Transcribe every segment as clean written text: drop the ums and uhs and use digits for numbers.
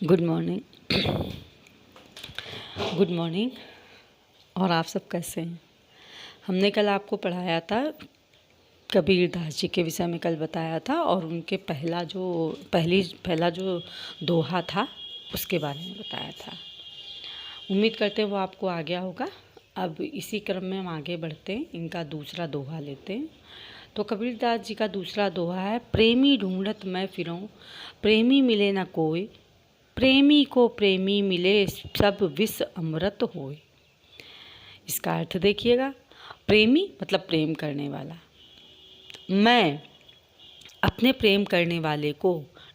Good morning. Good morning. और आप सब कैसे हैं? हमने कल आपको पढ़ाया था, कबीर दास जी के विषय में कल बताया था और उनके पहला जो दोहा था उसके बारे में बताया था। उम्मीद करते हैं वो आपको आ गया होगा। अब इसी क्रम में हम आगे बढ़ते हैं, इनका दूसरा दोहा लेते हैं। तो कबीर दास जी का दूसरा दोहा है, प्रेमी ढूंढत मैं फिरूं, प्रेमी मिले न कोई, प्रेमी को प्रेमी मिले सब विष अमृत होए। इसका अर्थ देखिएगा। प्रेमी मतलब प्रेम करने वाला। मैं अपने प्रेम करने वाले को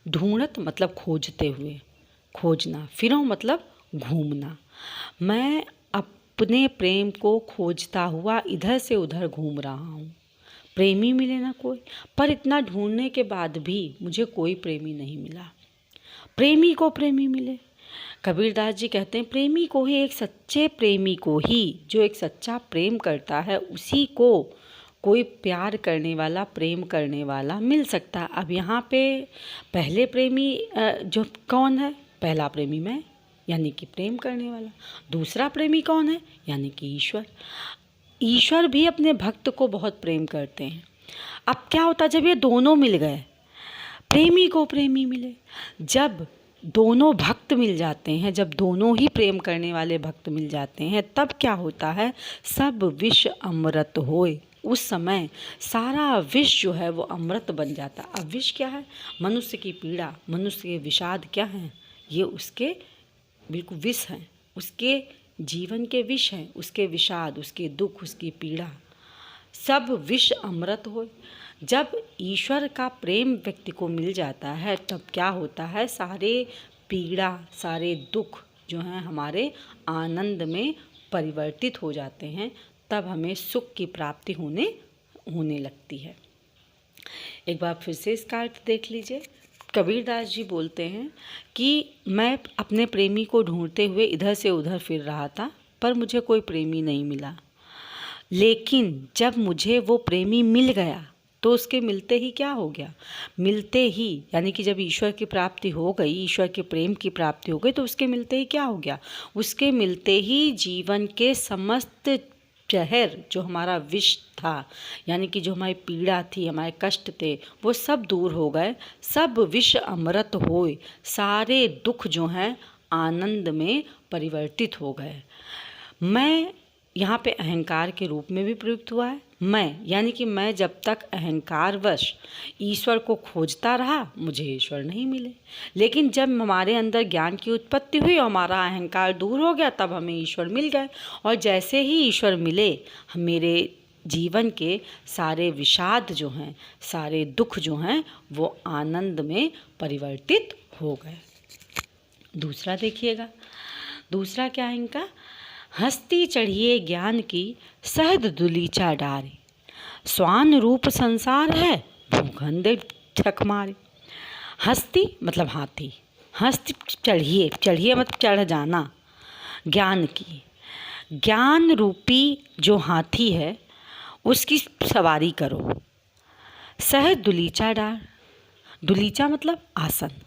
ढूंढत मतलब खोजते हुए, खोजना, फिरों मतलब घूमना। मैं अपने प्रेम को खोजता हुआ इधर से उधर घूम रहा हूँ। प्रेमी मिले ना कोई, पर इतना ढूंढने के बाद भी मुझे कोई प्रेमी नहीं मिला। प्रेमी को प्रेमी मिले। कबीर दास जी कहते हैं प्रेमी को ही, एक सच्चे प्रेमी को ही, जो एक सच्चा प्रेम करता है उसी को कोई प्यार करने वाला, प्रेम करने वाला मिल सकता है। अब यहाँ पे पहले प्रेमी जो कौन है? पहला प्रेमी मैं, यानी कि प्रेम करने वाला। दूसरा प्रेमी कौन है? यानी कि ईश्वर। ईश्वर भी अपने भक्त को बहुत प्रेम करते हैं। अब क्या होता जब ये दोनों मिल गए, प्रेमी को प्रेमी मिले, जब दोनों भक्त मिल जाते हैं, जब दोनों ही प्रेम करने वाले भक्त मिल जाते हैं, तब क्या होता है? सब विष अमृत होए। उस समय सारा विष जो है वो अमृत बन जाता। अब विष क्या है? मनुष्य की पीड़ा, मनुष्य के विषाद क्या हैं? ये उसके बिल्कुल विष हैं, उसके जीवन के विष हैं, उसके विषाद, उसके दुख, उसकी पीड़ा, सब विष अमृत हो। जब ईश्वर का प्रेम व्यक्ति को मिल जाता है तब क्या होता है? सारे पीड़ा, सारे दुख जो हैं हमारे आनंद में परिवर्तित हो जाते हैं। तब हमें सुख की प्राप्ति होने लगती है। एक बार फिर से इसका अर्थ देख लीजिए। कबीर दास जी बोलते हैं कि मैं अपने प्रेमी को ढूंढते हुए इधर से उधर फिर रहा था, पर मुझे कोई प्रेमी नहीं मिला। लेकिन जब मुझे वो प्रेमी मिल गया तो उसके मिलते ही क्या हो गया? मिलते ही, यानी कि जब ईश्वर की प्राप्ति हो गई, ईश्वर के प्रेम की प्राप्ति हो गई, तो उसके मिलते ही क्या हो गया? उसके मिलते ही जीवन के समस्त जहर, जो हमारा विष था, यानी कि जो हमारी पीड़ा थी, हमारे कष्ट थे, वो सब दूर हो गए। सब विष अमृत होए। सारे दुख जो हैं आनंद में परिवर्तित हो गए। मैं यहाँ पे अहंकार के रूप में भी प्रयुक्त हुआ है। मैं यानी कि मैं जब तक अहंकारवश ईश्वर को खोजता रहा, मुझे ईश्वर नहीं मिले। लेकिन जब हमारे अंदर ज्ञान की उत्पत्ति हुई और हमारा अहंकार दूर हो गया, तब हमें ईश्वर मिल गए। और जैसे ही ईश्वर मिले, मेरे जीवन के सारे विषाद जो हैं, सारे दुख जो हैं, वो आनंद में परिवर्तित हो गए। दूसरा देखिएगा। दूसरा क्या है इनका? हस्ती चढ़िए ज्ञान की सहज दुलीचा डारे, स्वान रूप संसार है भूखन दे ठक मारे। हस्ती मतलब हाथी। हस्ती चढ़िए, चढ़िए मतलब चढ़ जाना। ज्ञान की, ज्ञान रूपी जो हाथी है उसकी सवारी करो। सहज दुलीचा डार, दुलीचा मतलब आसन।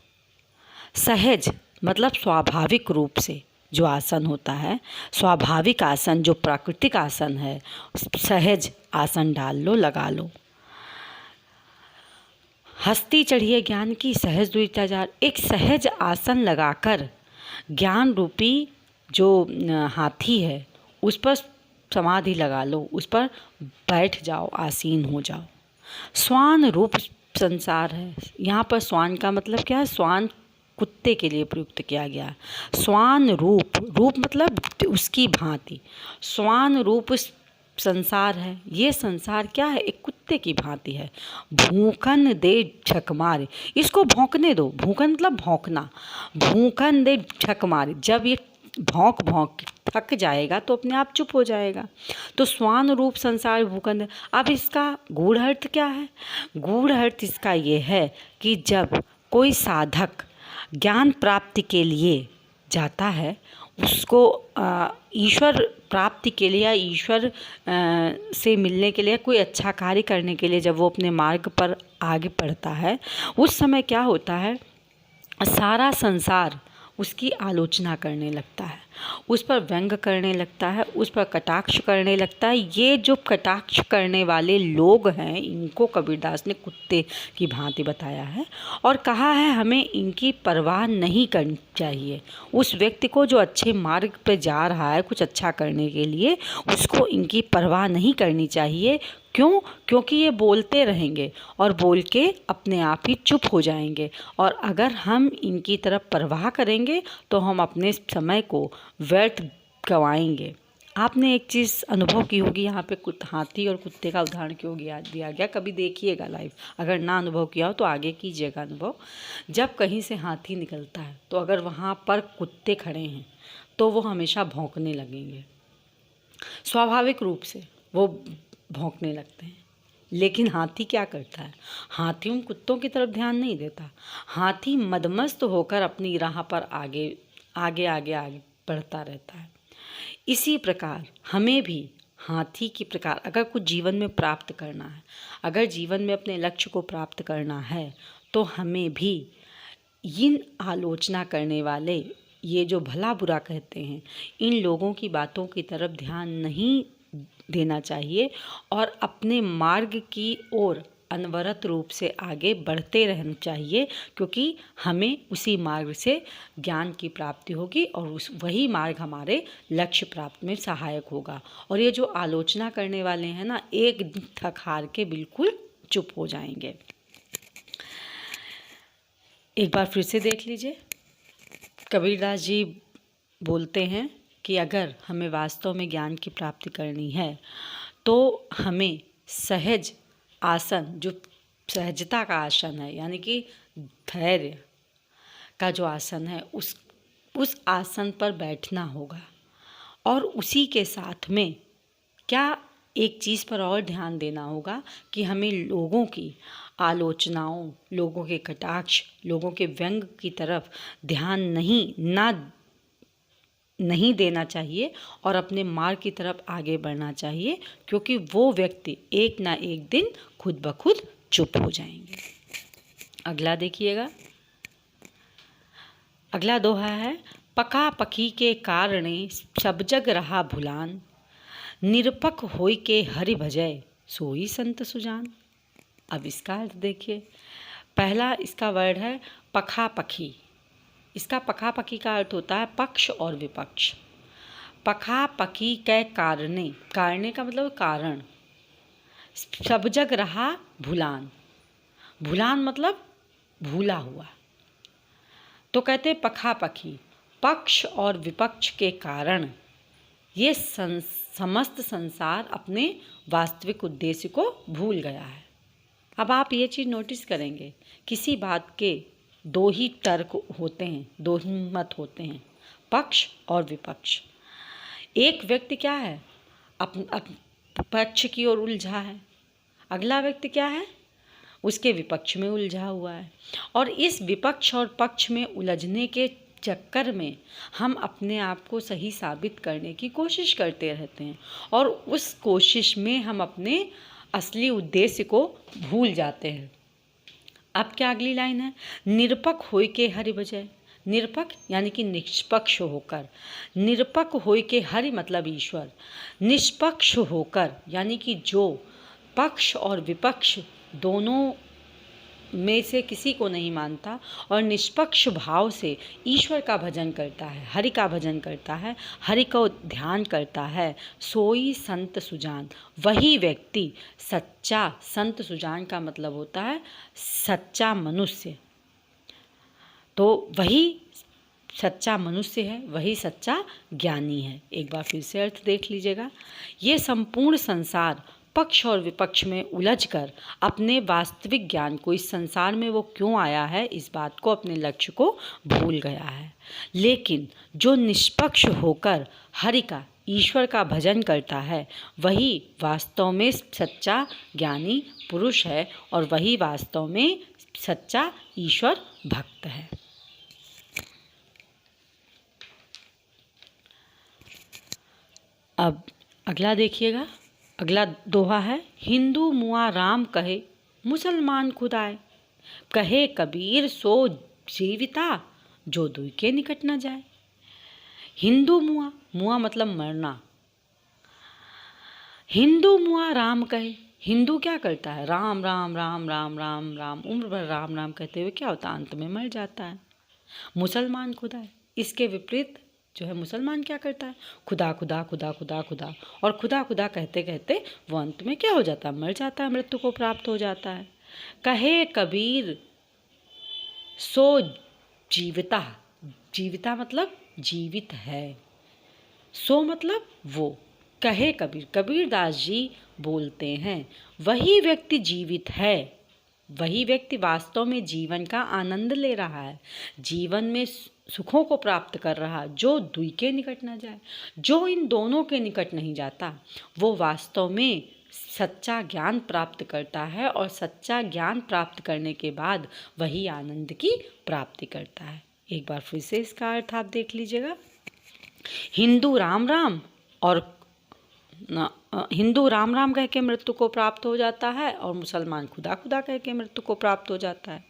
सहज मतलब स्वाभाविक रूप से जो आसन होता है, स्वाभाविक आसन, जो प्राकृतिक आसन है, सहज आसन डाल लो, लगा लो। हस्ती चढ़िए ज्ञान की सहज दुलीचा डार, एक सहज आसन लगाकर ज्ञान रूपी जो हाथी है उस पर समाधि लगा लो, उस पर बैठ जाओ, आसीन हो जाओ। स्वान रूप संसार है। यहाँ पर स्वान का मतलब क्या है? स्वान कुत्ते के लिए प्रयुक्त किया गया। स्वान रूप, रूप मतलब उसकी भांति। स्वान रूप संसार है। ये संसार क्या है? एक कुत्ते की भांति है। भूखन दे झक मारे, इसको भौंकने दो। भूखन मतलब भौंकना। भूखन दे झक मारे, जब ये भौंक भौंक थक जाएगा तो अपने आप चुप हो जाएगा। तो स्वान रूप संसार भूखन दे। अब इसका गूढ़ अर्थ क्या है? गूढ़ अर्थ इसका ये है कि जब कोई साधक ज्ञान प्राप्ति के लिए जाता है, उसको ईश्वर प्राप्ति के लिए या ईश्वर से मिलने के लिए, कोई अच्छा कार्य करने के लिए जब वो अपने मार्ग पर आगे बढ़ता है, उस समय क्या होता है? सारा संसार उसकी आलोचना करने लगता है, उस पर व्यंग करने लगता है, उस पर कटाक्ष करने लगता है। ये जो कटाक्ष करने वाले लोग हैं, इनको कबीरदास ने कुत्ते की भांति बताया है और कहा है हमें इनकी परवाह नहीं करनी चाहिए। उस व्यक्ति को जो अच्छे मार्ग पर जा रहा है कुछ अच्छा करने के लिए, उसको इनकी परवाह नहीं करनी चाहिए। क्यों? क्योंकि ये बोलते रहेंगे और बोल के अपने आप ही चुप हो जाएंगे, और अगर हम इनकी तरफ परवाह करेंगे तो हम अपने समय को व्यर्थ गंवाएंगे। आपने एक चीज़ अनुभव की होगी, यहाँ पे हाथी और कुत्ते का उदाहरण क्यों दिया गया, कभी देखिएगा लाइव। अगर ना अनुभव किया हो तो आगे कीजिएगा अनुभव। जब कहीं से हाथी निकलता है तो अगर वहाँ पर कुत्ते खड़े हैं तो वो हमेशा भौंकने लगेंगे, स्वाभाविक रूप से वो भौंकने लगते हैं। लेकिन हाथी क्या करता है? हाथी उन कुत्तों की तरफ ध्यान नहीं देता। हाथी मदमस्त होकर अपनी राह पर आगे आगे आगे आगे बढ़ता रहता है। इसी प्रकार हमें भी हाथी की प्रकार अगर कुछ जीवन में प्राप्त करना है, अगर जीवन में अपने लक्ष्य को प्राप्त करना है, तो हमें भी इन आलोचना करने वाले, ये जो भला बुरा कहते हैं, इन लोगों की बातों की तरफ ध्यान नहीं देना चाहिए और अपने मार्ग की ओर अनवरत रूप से आगे बढ़ते रहना चाहिए, क्योंकि हमें उसी मार्ग से ज्ञान की प्राप्ति होगी और वही मार्ग हमारे लक्ष्य प्राप्ति में सहायक होगा। और ये जो आलोचना करने वाले हैं ना, एक थक हार के बिल्कुल चुप हो जाएंगे। एक बार फिर से देख लीजिए, कबीरदास जी बोलते हैं कि अगर हमें वास्तव में ज्ञान की प्राप्ति करनी है तो हमें सहज आसन, जो सहजता का आसन है, यानी कि धैर्य का जो आसन है, उस आसन पर बैठना होगा। और उसी के साथ में क्या एक चीज़ पर और ध्यान देना होगा कि हमें लोगों की आलोचनाओं, लोगों के कटाक्ष, लोगों के व्यंग की तरफ ध्यान नहीं देना चाहिए और अपने मार्ग की तरफ आगे बढ़ना चाहिए, क्योंकि वो व्यक्ति एक ना एक दिन खुद ब खुद चुप हो जाएंगे। अगला देखिएगा, अगला दोहा है, पका पकी के कारणे सब जग रहा भुलान, निरपक होई के हरि भजय सोई संत सुजान। अब इसका अर्थ देखिए। पहला इसका वर्ड है पखा पखी। इसका पखा पखी का अर्थ होता है पक्ष और विपक्ष। पखा पखी के कारणे, कारणे का मतलब कारण। सब जग रहा भुलान, भुलान मतलब भूला हुआ। तो कहते पखा पखी, पक्ष और विपक्ष के कारण ये समस्त संसार अपने वास्तविक उद्देश्य को भूल गया है। अब आप ये चीज़ नोटिस करेंगे, किसी बात के दो ही तर्क होते हैं, दो ही मत होते हैं, पक्ष और विपक्ष। एक व्यक्ति क्या है, पक्ष की ओर उलझा है, अगला व्यक्ति क्या है, उसके विपक्ष में उलझा हुआ है। और इस विपक्ष और पक्ष में उलझने के चक्कर में हम अपने आप को सही साबित करने की कोशिश करते रहते हैं और उस कोशिश में हम अपने असली उद्देश्य को भूल जाते हैं। अब क्या अगली लाइन है, निरपक होय के हरि भजय। निरपक यानी कि निष्पक्ष होकर, निरपक होय के हरि मतलब ईश्वर, निष्पक्ष होकर यानी कि जो पक्ष और विपक्ष दोनों में से किसी को नहीं मानता और निष्पक्ष भाव से ईश्वर का भजन करता है, हरि का भजन करता है, हरि को ध्यान करता है, सोई संत सुजान। वही व्यक्ति सच्चा, संत सुजान का मतलब होता है सच्चा मनुष्य। तो वही सच्चा मनुष्य है, वही सच्चा ज्ञानी है। एक बार फिर से अर्थ देख लीजिएगा। ये संपूर्ण संसार पक्ष और विपक्ष में उलझकर अपने वास्तविक ज्ञान को, इस संसार में वो क्यों आया है, इस बात को, अपने लक्ष्य को भूल गया है। लेकिन जो निष्पक्ष होकर हरि का, ईश्वर का भजन करता है, वही वास्तव में सच्चा ज्ञानी पुरुष है और वही वास्तव में सच्चा ईश्वर भक्त है। अब अगला देखिएगा, अगला दोहा है, हिंदू मुआ राम कहे मुसलमान खुदाए, कहे कबीर सो जीविता जो दुई के निकट न जाए। हिंदू मुआ, मुआ मतलब मरना। हिंदू मुआ राम कहे, हिंदू क्या करता है? राम राम राम राम राम राम, उम्र भर राम राम कहते हुए क्या होता है? अंत में मर जाता है। मुसलमान खुदा है, इसके विपरीत जो है मुसलमान क्या करता है? खुदा खुदा खुदा खुदा खुदा, और खुदा खुदा कहते कहते वो अंत में क्या हो जाता है? मर जाता है, मृत्यु को प्राप्त हो जाता है। कहे कबीर सो जीविता, जीविता मतलब जीवित है, सो मतलब वो। कहे कबीर, कबीरदास जी बोलते हैं वही व्यक्ति जीवित है, वही व्यक्ति वास्तव में जीवन का आनंद ले रहा है, जीवन में सुखों को प्राप्त कर रहा, जो दुई के निकट न जाए। जो इन दोनों के निकट नहीं जाता वो वास्तव में सच्चा ज्ञान प्राप्त करता है, और सच्चा ज्ञान प्राप्त करने के बाद वही आनंद की प्राप्ति करता है। एक बार फिर से इसका अर्थ आप देख लीजिएगा। हिंदू राम राम और हिंदू राम राम कह के मृत्यु को प्राप्त हो जाता है, और मुसलमान खुदा खुदा कह के मृत्यु को प्राप्त हो जाता है।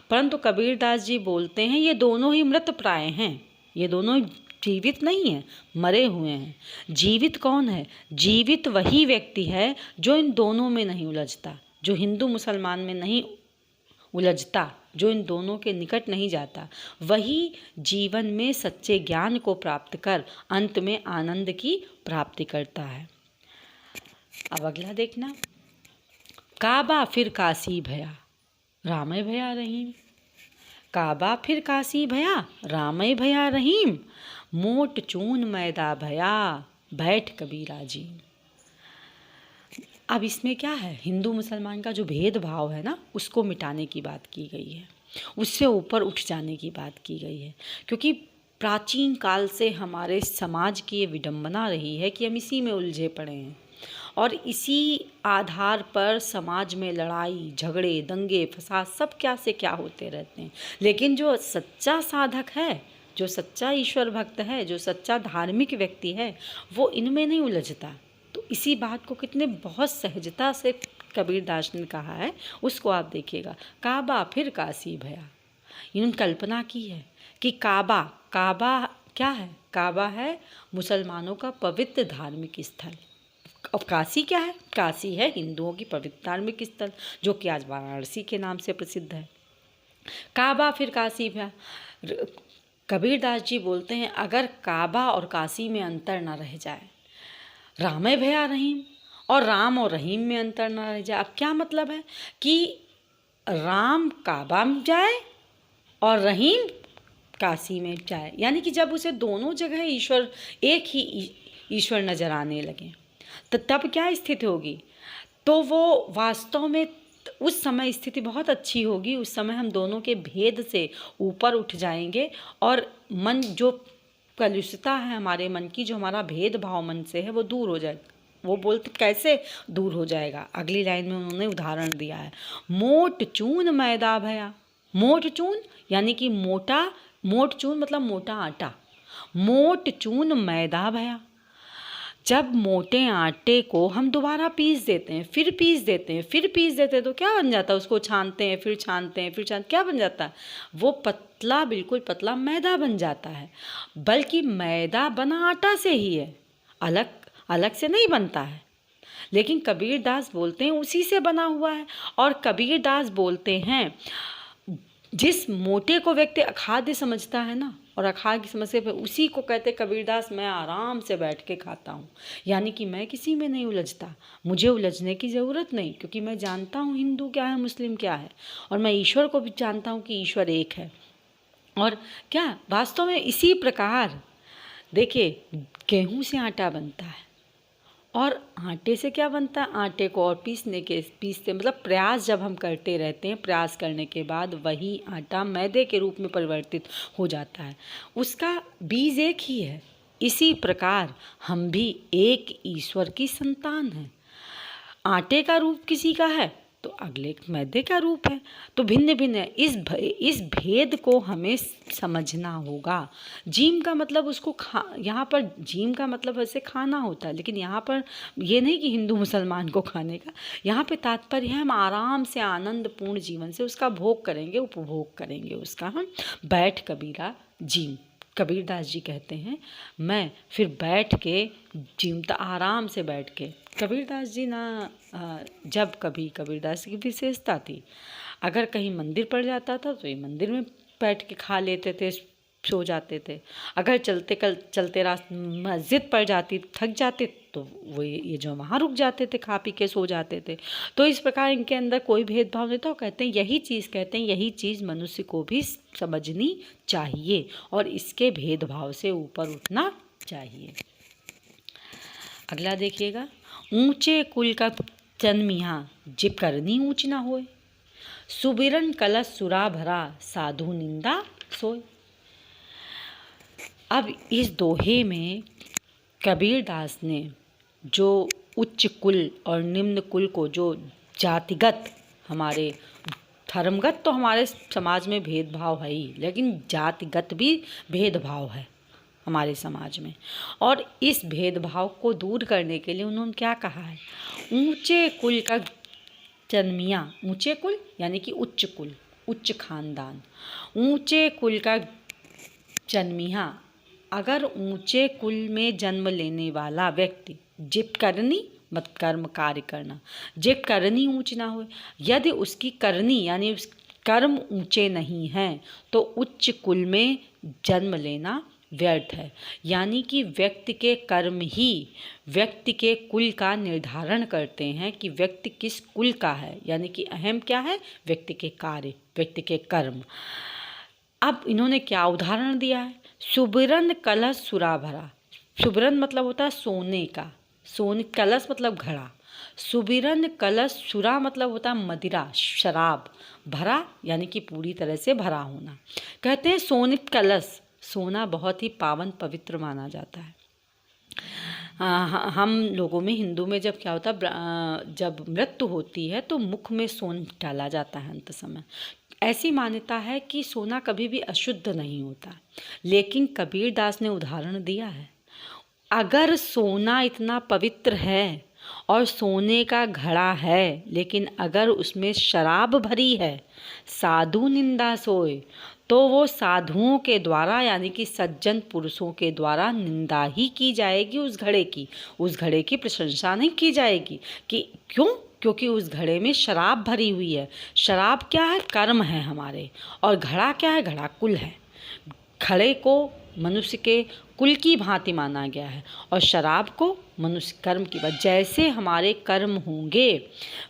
परंतु कबीरदास जी बोलते हैं ये दोनों ही मृत प्राय हैं, ये दोनों जीवित नहीं हैं, मरे हुए हैं। जीवित कौन है? जीवित वही व्यक्ति है जो इन दोनों में नहीं उलझता, जो हिंदू मुसलमान में नहीं उलझता, जो इन दोनों के निकट नहीं जाता, वही जीवन में सच्चे ज्ञान को प्राप्त कर अंत में आनंद की प्राप्ति करता है। अब अगला देखना, काबा फिर काशी भया, रामय भया रहीम। काबा फिर काशी भया, रामय भया रहीम। मोट चून मैदा भया, बैठ कबीरा जी। अब इसमें क्या है? हिंदू मुसलमान का जो भेदभाव है ना, उसको मिटाने की बात की गई है, उससे ऊपर उठ जाने की बात की गई है। क्योंकि प्राचीन काल से हमारे समाज की ये विडंबना रही है कि हम इसी में उलझे पड़े हैं, और इसी आधार पर समाज में लड़ाई झगड़े दंगे फसाद सब क्या से क्या होते रहते हैं। लेकिन जो सच्चा साधक है, जो सच्चा ईश्वर भक्त है, जो सच्चा धार्मिक व्यक्ति है, वो इनमें नहीं उलझता। तो इसी बात को कितने बहुत सहजता से कबीरदास ने कहा है, उसको आप देखिएगा। काबा फिर काशी भया, इन्होंने कल्पना की है कि काबा, काबा क्या है? काबा है मुसलमानों का पवित्र धार्मिक स्थल। अब काशी क्या है? काशी है हिंदुओं की पवित्र धार्मिक स्थल, जो कि आज वाराणसी के नाम से प्रसिद्ध है। काबा फिर काशी भया, कबीरदास जी बोलते हैं अगर काबा और काशी में अंतर ना रह जाए, रामय भया रहीम, और राम और रहीम में अंतर ना रह जाए। अब क्या मतलब है कि राम काबा में जाए और रहीम काशी में जाए, यानी कि जब उसे दोनों जगह ईश्वर, एक ही ईश्वर नजर आने लगे, तो तब क्या स्थिति होगी? तो वो वास्तव में उस समय स्थिति बहुत अच्छी होगी। उस समय हम दोनों के भेद से ऊपर उठ जाएंगे, और मन जो कलुषता है हमारे मन की, जो हमारा भेदभाव मन से है, वो दूर हो जाएगा। वो बोलते कैसे दूर हो जाएगा? अगली लाइन में उन्होंने उदाहरण दिया है, मोट चून मैदा भया। मोट चून यानी कि मोटा, मोट चून मतलब मोटा आटा, मोट चून मैदा भया। जब मोटे आटे को हम दोबारा पीस देते हैं, फिर पीस देते हैं, फिर पीस देते हैं, तो क्या बन जाता है? उसको छानते हैं, फिर छानते हैं, फिर छानते, क्या बन जाता है? वो पतला, बिल्कुल पतला मैदा बन जाता है। बल्कि मैदा बना आटा से ही है, अलग अलग से नहीं बनता है। लेकिन कबीरदास बोलते हैं उसी से बना हुआ है। और कबीरदास बोलते हैं जिस मोटे को व्यक्ति अखाद्य समझता है ना, और अखाद्य की समस्या पे उसी को कहते कबीरदास मैं आराम से बैठ के खाता हूँ, यानी कि मैं किसी में नहीं उलझता, मुझे उलझने की ज़रूरत नहीं, क्योंकि मैं जानता हूँ हिंदू क्या है, मुस्लिम क्या है, और मैं ईश्वर को भी जानता हूँ कि ईश्वर एक है। और क्या वास्तव में इसी प्रकार देखिए, गेहूँ से आटा बनता है, और आटे से क्या बनता है? आटे को और पीसते मतलब प्रयास जब हम करते रहते हैं, प्रयास करने के बाद वही आटा मैदे के रूप में परिवर्तित हो जाता है, उसका बीज एक ही है। इसी प्रकार हम भी एक ईश्वर की संतान हैं। आटे का रूप किसी का है तो अगले मैदे का रूप है। तो भिन्न भिन्न है। इस भेद को हमें समझना होगा। जीम का मतलब उसको यहाँ पर जीम का मतलब वैसे खाना होता है, लेकिन यहाँ पर ये नहीं कि हिंदू मुसलमान को खाने का। यहाँ पे तात्पर्य है हम आराम से आनंदपूर्ण जीवन से उसका भोग करेंगे, उपभोग करेंगे उसका। हम बैठ कबीरा जीम, कबीरदास जी कहते हैं मैं फिर बैठ के जीमता, आराम से बैठ के। कबीरदास जी ना जब कभी कबीरदास की विशेषता थी, अगर कहीं मंदिर पड़ जाता था तो ये मंदिर में बैठ के खा लेते थे, सो जाते थे। अगर चलते रास्ते मस्जिद पड़ जाती, थक जाते तो वो ये जो वहाँ रुक जाते थे, खा पी के सो जाते थे। तो इस प्रकार इनके अंदर कोई भेदभाव नहीं था। कहते हैं यही चीज़ मनुष्य को भी समझनी चाहिए और इसके भेदभाव से ऊपर उठना चाहिए। अगला देखिएगा, ऊंचे कुल का जन्मिया जिब करनी ऊंच ना होए, सुबिरन कलश सुरा भरा साधु निंदा सोए। अब इस दोहे में कबीरदास ने जो उच्च कुल और निम्न कुल को, जो जातिगत, हमारे धर्मगत तो हमारे समाज में भेदभाव है ही, लेकिन जातिगत भी भेदभाव है हमारे समाज में। और इस भेदभाव को दूर करने के लिए उन्होंने क्या कहा है, ऊंचे कुल का जन्मिया, ऊंचे कुल यानी कि उच्च कुल, उच्च खानदान, ऊंचे कुल का जन्मिया, अगर ऊंचे कुल में जन्म लेने वाला व्यक्ति, जिब करनी मत कर्म कार्य करना, जिब करनी ऊंच ना हो, यदि उसकी करनी यानी उस कर्म ऊंचे नहीं हैं तो उच्च कुल में जन्म लेना व्यर्थ है। यानी कि व्यक्ति के कर्म ही व्यक्ति के कुल का निर्धारण करते हैं कि व्यक्ति किस कुल का है। यानी कि अहम क्या है, व्यक्ति के कार्य, व्यक्ति के कर्म। अब इन्होंने क्या उदाहरण दिया है, सुबिरन कलश सुरा भरा। सुबिरन मतलब होता है सोने का, सोने, कलश मतलब घड़ा, सुबिरन कलश, सुरा मतलब होता है मदिरा, शराब, भरा यानी कि पूरी तरह से भरा होना। कहते हैं सोने कलश, सोना बहुत ही पावन पवित्र माना जाता है। हम लोगों में, हिंदू में जब क्या होता है, जब मृत्यु होती है तो मुख में सोन डाला जाता है अंत समय। ऐसी मान्यता है कि सोना कभी भी अशुद्ध नहीं होता, लेकिन कबीरदास ने उदाहरण दिया है, अगर सोना इतना पवित्र है और सोने का घड़ा है, लेकिन अगर उसमें शराब भरी है, साधु निंदा सोए, तो वो साधुओं के द्वारा यानी कि सज्जन पुरुषों के द्वारा निंदा ही की जाएगी उस घड़े की, उस घड़े की प्रशंसा नहीं की जाएगी। कि क्यों? क्योंकि उस घड़े में शराब भरी हुई है। शराब क्या है, कर्म है हमारे, और घड़ा क्या है, घड़ा कुल है। घड़े को मनुष्य के कुल की भांति माना गया है और शराब को मनुष्य कर्म की बात। जैसे हमारे कर्म होंगे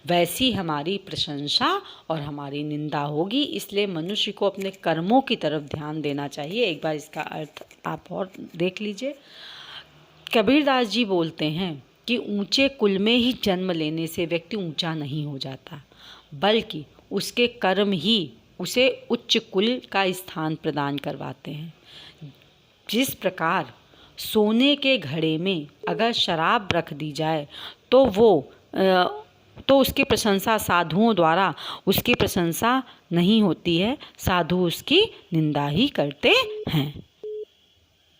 वैसी हमारी प्रशंसा और हमारी निंदा होगी। इसलिए मनुष्य को अपने कर्मों की तरफ ध्यान देना चाहिए। एक बार इसका अर्थ आप और देख लीजिए। कबीरदास जी बोलते हैं कि ऊंचे कुल में ही जन्म लेने से व्यक्ति ऊंचा नहीं हो जाता, बल्कि उसके कर्म ही उसे उच्च कुल का स्थान प्रदान करवाते हैं। जिस प्रकार सोने के घड़े में अगर शराब रख दी जाए तो उसकी प्रशंसा साधुओं द्वारा उसकी प्रशंसा नहीं होती है, साधु उसकी निंदा ही करते हैं।